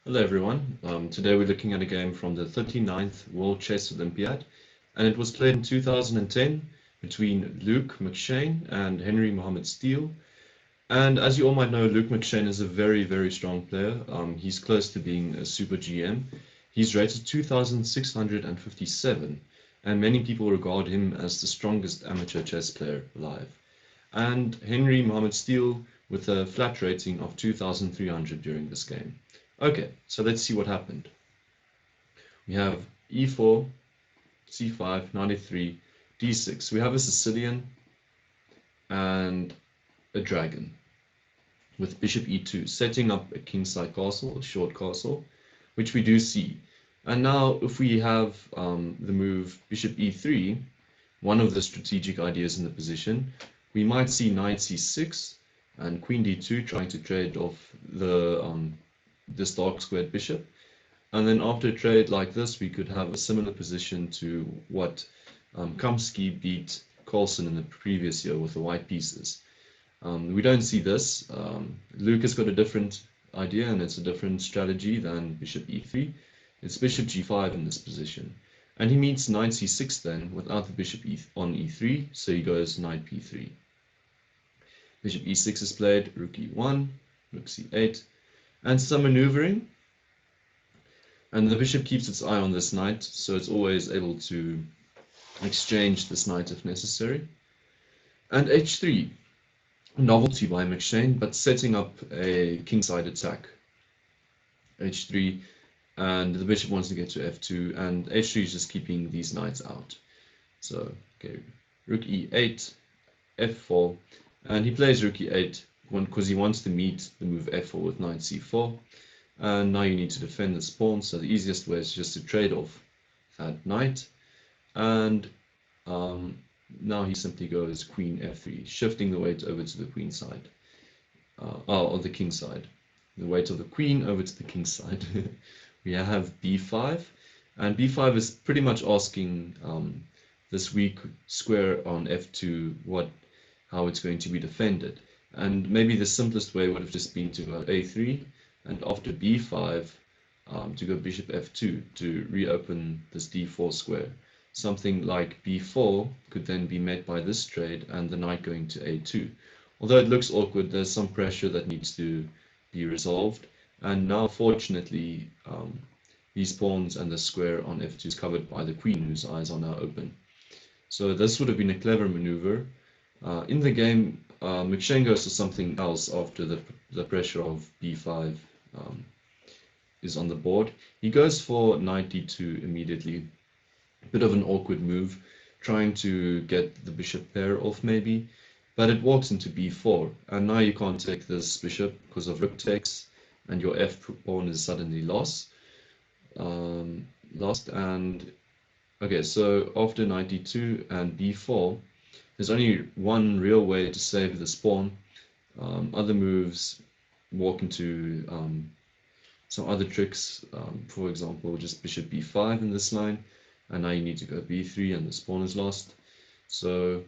Hello everyone. Today we're looking at a game from the 39th World Chess Olympiad, and it was played in 2010 between Luke McShane and Henry Mohamed Steel. And as you all might know, Luke McShane is a very, very strong player. He's close to being a super GM. He's rated 2,657, and many people regard him as the strongest amateur chess player alive. And Henry Mohamed Steel with a flat rating of 2,300 during this game. Okay, so let's see what happened. We have e4, c5, knight a3, d6. We have a Sicilian and a dragon with bishop e2, setting up a kingside castle, a short castle, which we do see. And now if we have the move bishop e3, one of the strategic ideas in the position, we might see knight c6 and queen d2 trying to trade off this dark squared bishop. And then after a trade like this, we could have a similar position to what Kamsky beat Carlsen in the previous year with the white pieces. We don't see this. Luke has got a different idea, and it's a different strategy than bishop e3. It's bishop g5 in this position. And he meets knight c6 then without the bishop on e3, so he goes knight p3. Bishop e6 is played, rook e1, rook c8, and some maneuvering. And the bishop keeps its eye on this knight, so it's always able to exchange this knight if necessary. And h3, novelty by McShane, but setting up a kingside attack. h3, and the bishop wants to get to f2, and h3 is just keeping these knights out. So, okay, rook e8, f4, and he plays rook e8 because he wants to meet the move f4 with knight c4. And now you need to defend this pawn, so the easiest way is just to trade off that knight. And now he simply goes queen f3, shifting the weight over to the queen side, or the king side. The weight of the queen over to the king side. We have b5, and b5 is pretty much asking this weak square on f2 how it's going to be defended. And maybe the simplest way would have just been to go a3, and after b5 to go bishop f2 to reopen this d4 square. Something like b4 could then be met by this trade and the knight going to a2. Although it looks awkward, there's some pressure that needs to be resolved. And now, fortunately, these pawns and the square on f2 is covered by the queen, whose eyes are now open. So this would have been a clever maneuver. In the game, McShane goes to something else after the pressure of b5 is on the board. He goes for knight d2 immediately. A bit of an awkward move, trying to get the bishop pair off maybe, but it walks into b4, and now you can't take this bishop because of rook takes, and your f pawn is suddenly lost. And okay, so after knight d2 and b4, there's only one real way to save this pawn. Other moves walk into some other tricks, for example, just bishop b5 in this line, and now you need to go b3 and this pawn is lost. So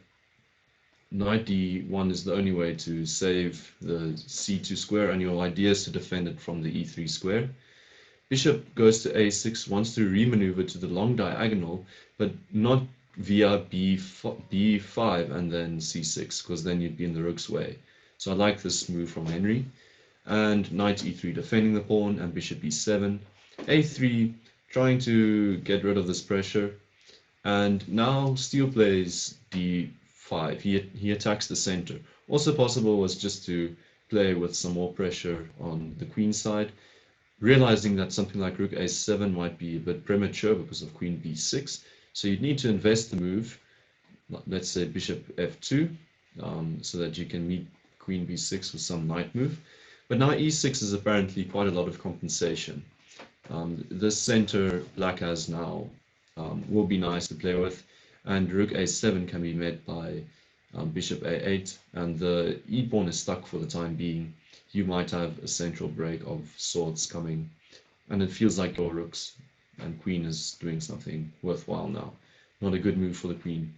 knight d1 is the only way to save the c2 square, and your idea is to defend it from the e3 square. Bishop goes to a6, wants to remaneuver to the long diagonal, but not via b5 and then c6, because then you'd be in the rook's way. So I like this move from Henry. And knight e3 defending the pawn, and bishop e7, a3 trying to get rid of this pressure. And now Steel plays d5. He attacks the center. Also possible was just to play with some more pressure on the queen side, realizing that something like rook a7 might be a bit premature because of queen b6. So you'd need to invest the move, let's say bishop f2, so that you can meet queen b6 with some knight move. But now e6 is apparently quite a lot of compensation. This center black has now will be nice to play with, and rook a7 can be met by bishop a8, and the e-pawn is stuck for the time being. You might have a central break of sorts coming, and it feels like your rooks and queen is doing something worthwhile now. Not a good move for the queen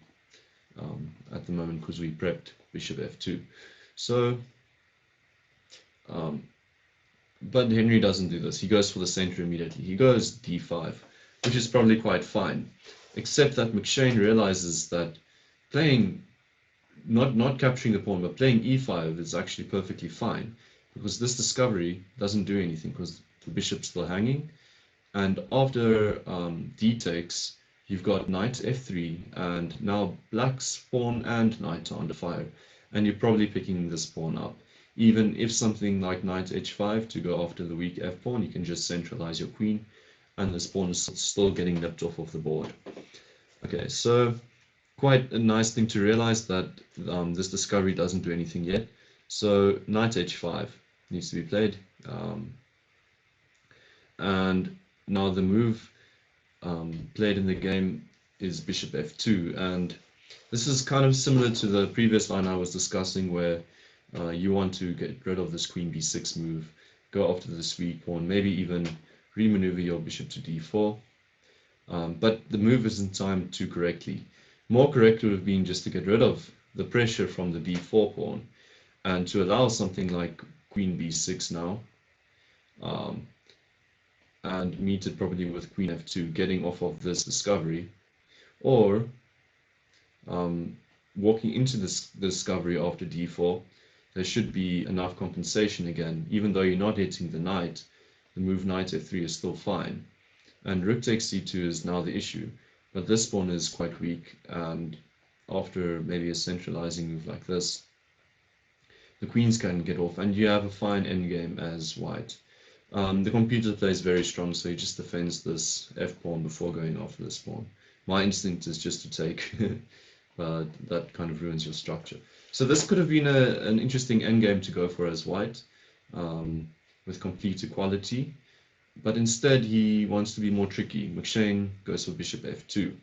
at the moment because we prepped bishop f2. So But Henry doesn't do this. He goes for the center immediately. He goes d5, which is probably quite fine, except that McShane realizes that playing not capturing the pawn, but playing e5 is actually perfectly fine, because this discovery doesn't do anything because the bishop's still hanging. And after d takes, you've got knight f3, and now black's pawn and knight are under fire, and you're probably picking this pawn up. Even if something like knight h5 to go after the weak f pawn, you can just centralize your queen, and this pawn is still getting nipped off of the board. Okay, so quite a nice thing to realize that this discovery doesn't do anything yet. So knight h5 needs to be played, and now the move played in the game is bishop f2, and this is kind of similar to the previous line I was discussing, where you want to get rid of this queen b6 move, go after this weak pawn, maybe even remaneuver your bishop to d4, but the move isn't timed too correctly. More correct would have been just to get rid of the pressure from the d4 pawn and to allow something like queen b6 now, and meet it probably with queen f2, getting off of this discovery, or walking into this discovery after d4. There should be enough compensation again. Even though you're not hitting the knight, the move knight f3 is still fine. And rook takes c2 is now the issue. But this pawn is quite weak, and after maybe a centralizing move like this, the queens can get off, and you have a fine endgame as white. The computer plays very strong, so he just defends this f-pawn before going after this pawn. My instinct is just to take, but that kind of ruins your structure. So this could have been an interesting endgame to go for as white, with complete equality. But instead, he wants to be more tricky. McShane goes for bishop f2.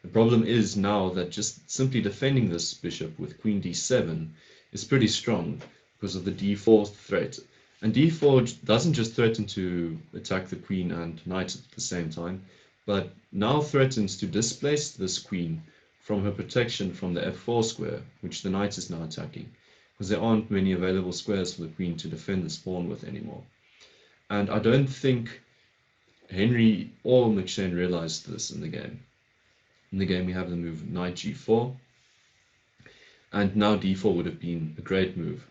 The problem is now that just simply defending this bishop with queen d7 is pretty strong because of the d4 threat. And d4 doesn't just threaten to attack the queen and knight at the same time, but now threatens to displace this queen from her protection from the f4 square, which the knight is now attacking, because there aren't many available squares for the queen to defend this pawn with anymore. And I don't think Henry or McShane realized this in the game. In the game, we have the move knight g4, and now d4 would have been a great move.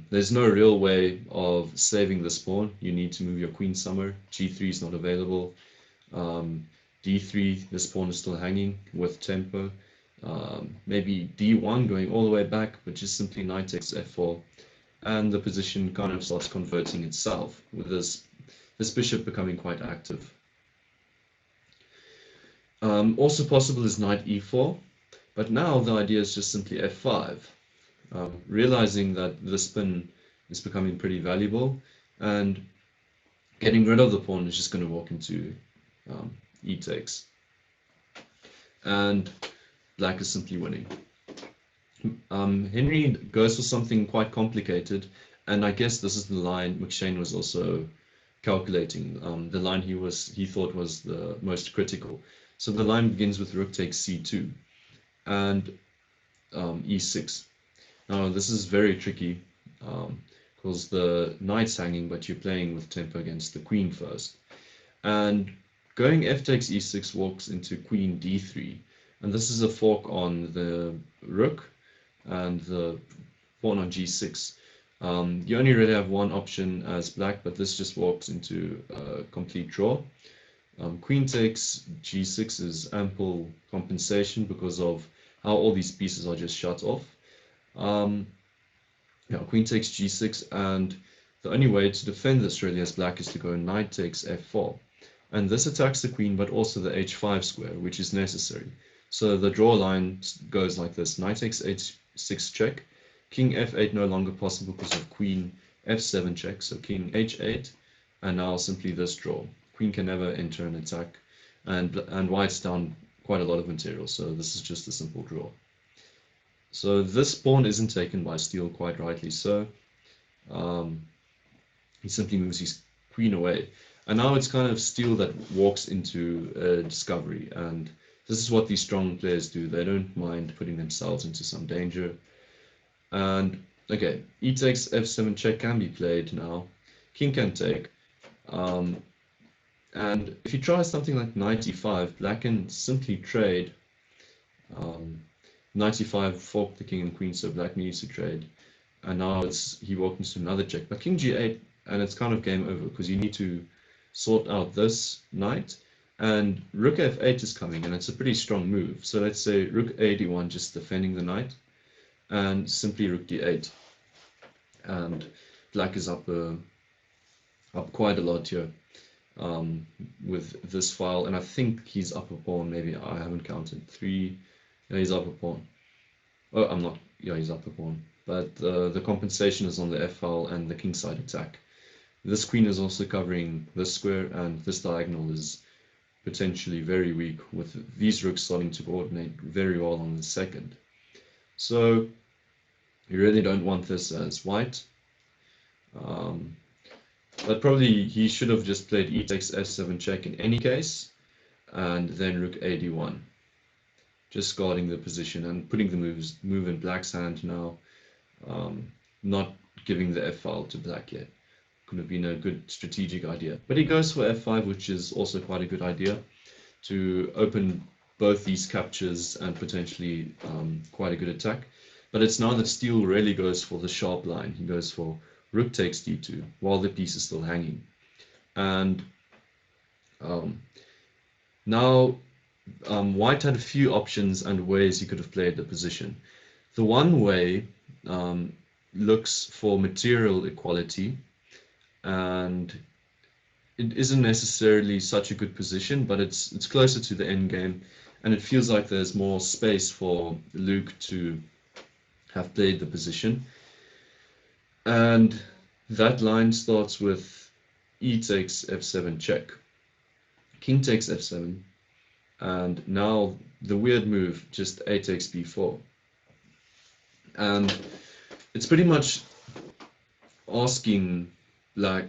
There's no real way of saving this pawn. You need to move your queen somewhere. g3 is not available. d3, this pawn is still hanging with tempo. Maybe d1 going all the way back, but just simply knight takes f4. And the position kind of starts converting itself, with this bishop becoming quite active. Also possible is knight e4, but now the idea is just simply f5, realizing that the spin is becoming pretty valuable, and getting rid of the pawn is just going to walk into e takes, and black is simply winning. Henry goes for something quite complicated, and I guess this is the line McShane was also calculating, the line he thought was the most critical. So the line begins with rook takes c2 and e6. Now this is very tricky because the knight's hanging, but you're playing with tempo against the queen first. And going f takes e6 walks into queen d3, and this is a fork on the rook and the pawn on g6. You only really have one option as black, but this just walks into a complete draw. Queen takes g6 is ample compensation because of how all these pieces are just shut off. Queen takes g6, and the only way to defend this really as black is to go knight takes f4. And this attacks the queen, but also the h5 square, which is necessary. So the draw line goes like this: knight takes h6 check, king f8 no longer possible because of queen f7 check, so king h8, and now simply this draw. Queen can never enter an attack, and white's down quite a lot of material, so this is just a simple draw. So this pawn isn't taken by Steel, quite rightly so. He simply moves his queen away, and now it's kind of Steel that walks into a discovery, and this is what these strong players do. They don't mind putting themselves into some danger, and Okay, e takes f7 check can be played now. King can take. Um, and if you try something like knight e5, black can simply trade. Knight e5 fork the king and queen, so black needs to trade. And now he walked into another check. But king g8, and it's kind of game over because you need to sort out this knight. And rook f8 is coming, and it's a pretty strong move. So let's say rook a d1, just defending the knight, and simply rook d8. And black is up quite a lot here with this file, and I think he's up a pawn. Maybe I haven't counted 3. Yeah, he's up a pawn. Oh, I'm not. Yeah, he's up a pawn. But the compensation is on the f file and the kingside attack. This queen is also covering this square, and this diagonal is potentially very weak, with these rooks starting to coordinate very well on the second. So you really don't want this as white. But probably he should have just played e takes f7 check in any case, and then rook a d1. Just guarding the position and putting the move in black's hand now. Not giving the f-file to black yet. Could have been a good strategic idea. But he goes for f5, which is also quite a good idea to open both these captures and potentially quite a good attack. But it's now that Steel really goes for the sharp line. He goes for rook takes d2 while the piece is still hanging. And now white had a few options and ways he could have played the position. The one way looks for material equality, and it isn't necessarily such a good position, but it's closer to the end game, and it feels like there's more space for Luke to have played the position. And that line starts with e takes f7 check, king takes f7, and now the weird move, just a takes b4. And it's pretty much asking black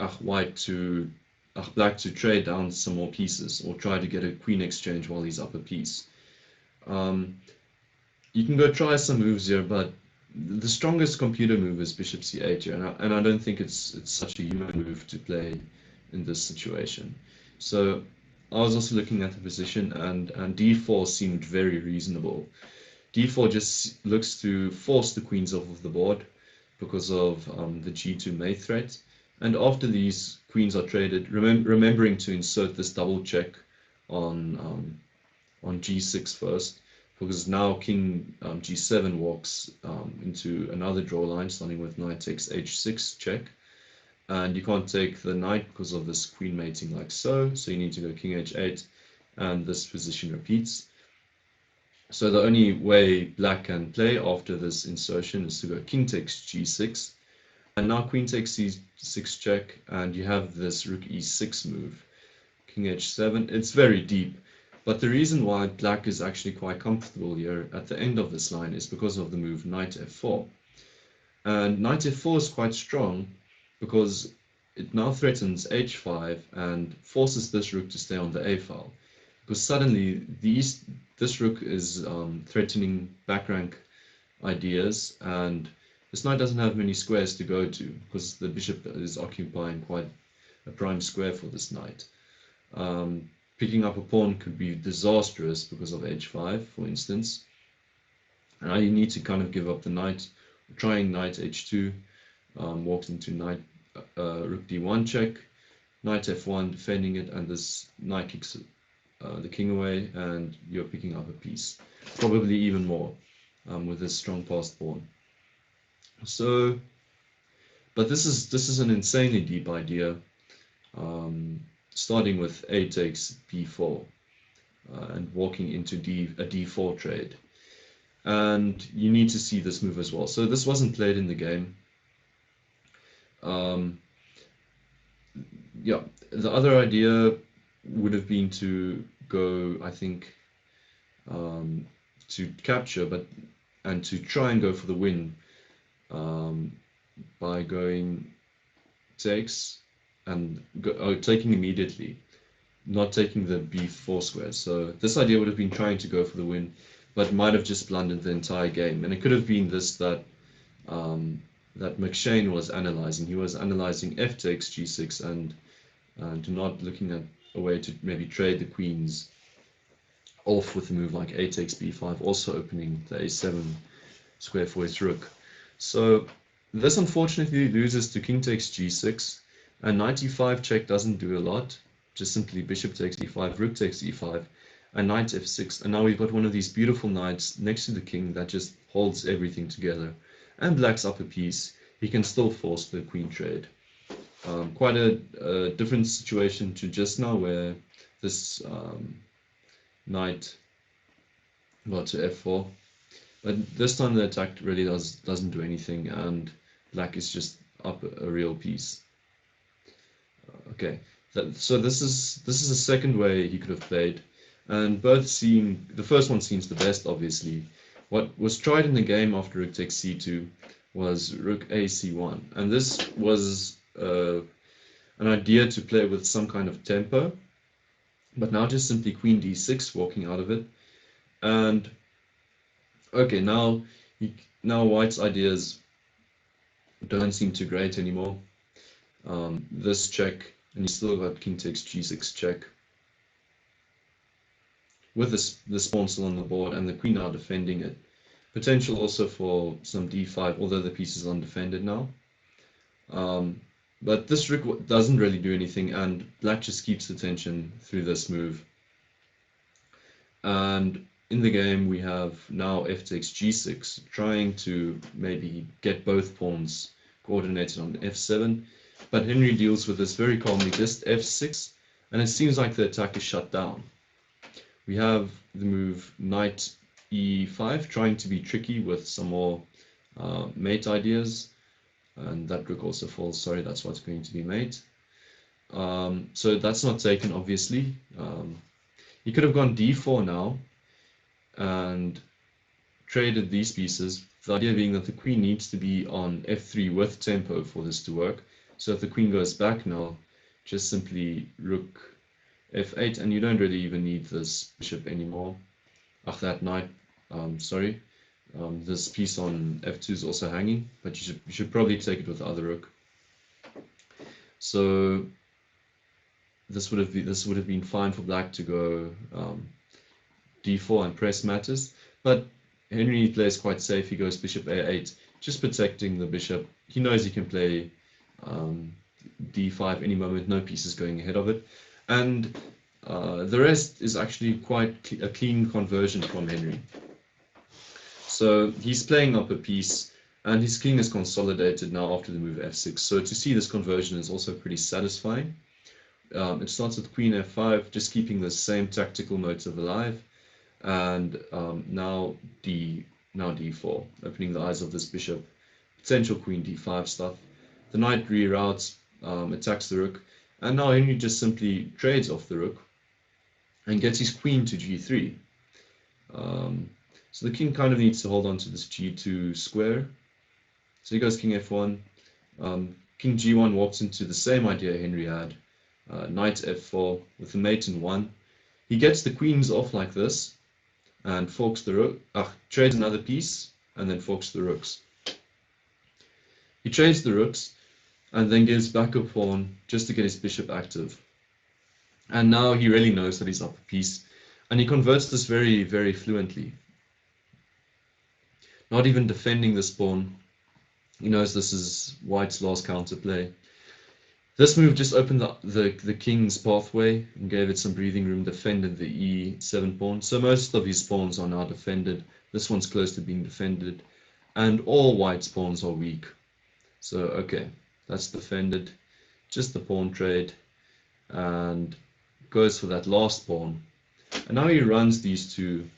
to trade down some more pieces or try to get a queen exchange while he's up a piece. You can go try some moves here, but the strongest computer move is bishop c8 here, and I don't think it's such a human move to play in this situation. So I was also looking at the position, and d4 seemed very reasonable. d4 just looks to force the queens off of the board because of the g2 mate threat. And after these queens are traded, remembering to insert this double check on g6 first, because now king g7 walks into another draw line, starting with knight takes h6 check. And you can't take the knight because of this queen mating like so, so you need to go king h8, and this position repeats. So the only way black can play after this insertion is to go king takes g6, and now queen takes c6 check, and you have this rook e6 move, king h7. It's very deep, but the reason why black is actually quite comfortable here at the end of this line is because of the move knight f4. And knight f4 is quite strong because it now threatens h5 and forces this rook to stay on the a file. Because suddenly this rook is threatening back rank ideas, and this knight doesn't have many squares to go to because the bishop is occupying quite a prime square for this knight. Picking up a pawn could be disastrous because of h5, for instance. And now you need to kind of give up the knight. Trying knight h2, walks into knight rook d1 check, knight f1 defending it, and this knight kicks the king away, and you're picking up a piece, probably even more with this strong passed pawn. So, but this is an insanely deep idea, starting with a takes b4 and walking into a d4 trade. And you need to see this move as well. So this wasn't played in the game. Yeah, the other idea would have been to go, I think, to capture, and to try and go for the win by going takes and taking immediately, not taking the b4 square. So this idea would have been trying to go for the win, but might have just blundered the entire game. And it could have been this, that that McShane was analyzing. He was analyzing f takes g6 and not looking at a way to maybe trade the queens off with a move like a takes b5, also opening the a7 square for his rook. So this unfortunately loses to king takes g6, and knight e5 check doesn't do a lot, just simply bishop takes e5, rook takes e5, and knight f6, and now we've got one of these beautiful knights next to the king that just holds everything together. And black's up a piece, he can still force the queen trade. Quite a different situation to just now, where this knight got to f4. But this time the attack really doesn't do anything, and black is just up a real piece. Okay, so this is a second way he could have played, and both seem, the first one seems the best, obviously. What was tried in the game after rook takes c2 was rook a c1, and this was an idea to play with some kind of tempo, but now just simply queen d6, walking out of it. And okay, now white's ideas don't seem too great anymore. This check, and you still got king takes g6 check, with this pawn still on the board and the queen now defending it. Potential also for some d5, although the piece is undefended now. But this rook doesn't really do anything, and black just keeps the tension through this move. And in the game we have now f takes g6, trying to maybe get both pawns coordinated on f7, but Henry deals with this very calmly, just f6, and it seems like the attack is shut down. We have the move knight e5, trying to be tricky with some more mate ideas, and that rook also falls. Sorry, that's what's going to be mate. So that's not taken, obviously. He could have gone d4 now and traded these pieces, the idea being that the queen needs to be on f3 with tempo for this to work. So if the queen goes back now, just simply rook f8, and you don't really even need this bishop anymore. That knight, sorry. This piece on f2 is also hanging, but you should probably take it with the other rook. So this would have been fine for black to go d4 and press matters, but Henry plays quite safe. He goes bishop a8, just protecting the bishop. He knows he can play d5 any moment, no pieces going ahead of it, and the rest is actually quite a clean conversion from Henry. So he's playing up a piece, and his king is consolidated now after the move f6. So to see this conversion is also pretty satisfying. It starts with queen f5, just keeping the same tactical motive alive, and now d4, opening the eyes of this bishop. Potential queen d5 stuff. The knight reroutes, attacks the rook, and now Henry just simply trades off the rook and gets his queen to g3. So the king kind of needs to hold on to this g2 square. So he goes king f1, king g1 walks into the same idea Henry had, knight f4 with the mate in 1. He gets the queens off like this and forks the rook, trades another piece and then forks the rooks. He trades the rooks and then gives back a pawn just to get his bishop active. And now he really knows that he's up a piece, and he converts this very, very fluently. Not even defending this pawn. He knows this is white's last counterplay. This move just opened the king's pathway and gave it some breathing room, defended the e7 pawn. So most of his pawns are now defended. This one's close to being defended, and all white's pawns are weak. So okay, that's defended. Just the pawn trade, and goes for that last pawn. And now he runs these two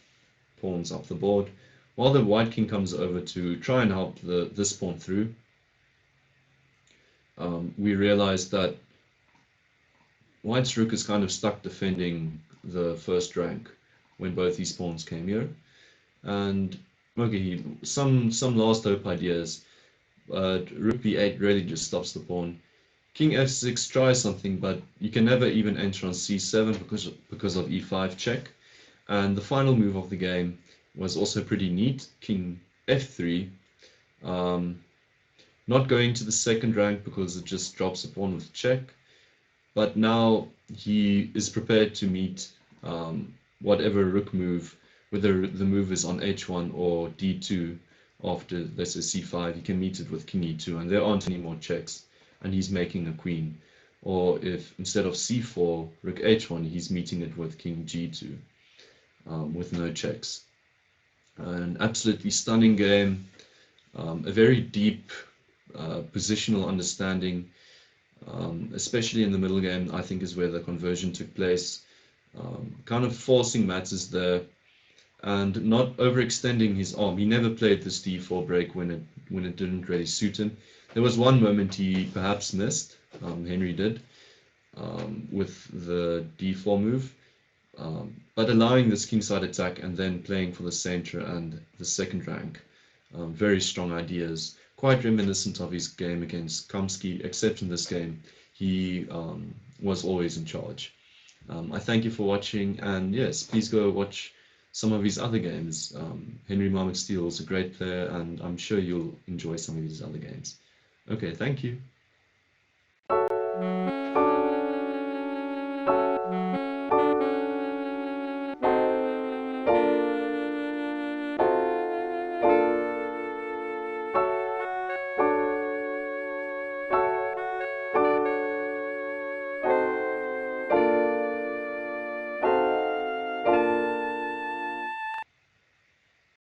pawns up the board, while the white king comes over to try and help this pawn through. We realize that white's rook is kind of stuck defending the first rank when both these pawns came here. And okay, some last hope ideas. Rook b8 really just stops the pawn. King f6 tries something, but you can never even enter on c7 because of e5 check. And the final move of the game was also pretty neat. King f3, not going to the second rank because it just drops a pawn with check, but now he is prepared to meet whatever rook move, whether the move is on h1 or d2 after, let's say, c5, he can meet it with king e2, and there aren't any more checks, and he's making a queen. Or if instead of c4, rook h1, he's meeting it with king g2 with no checks. An absolutely stunning game, a very deep positional understanding, especially in the middle game, I think is where the conversion took place. Kind of forcing matters there and not overextending his arm. He never played this d4 break when it didn't really suit him. There was one moment he perhaps missed, Henry did, with the d4 move, but allowing this kingside attack and then playing for the center and the second rank. Very strong ideas, quite reminiscent of his game against Kamsky, except in this game he was always in charge. I thank you for watching, and yes, please go watch some of his other games. Henry Mohamed Steel is a great player, and I'm sure you'll enjoy some of his other games. Okay, thank you.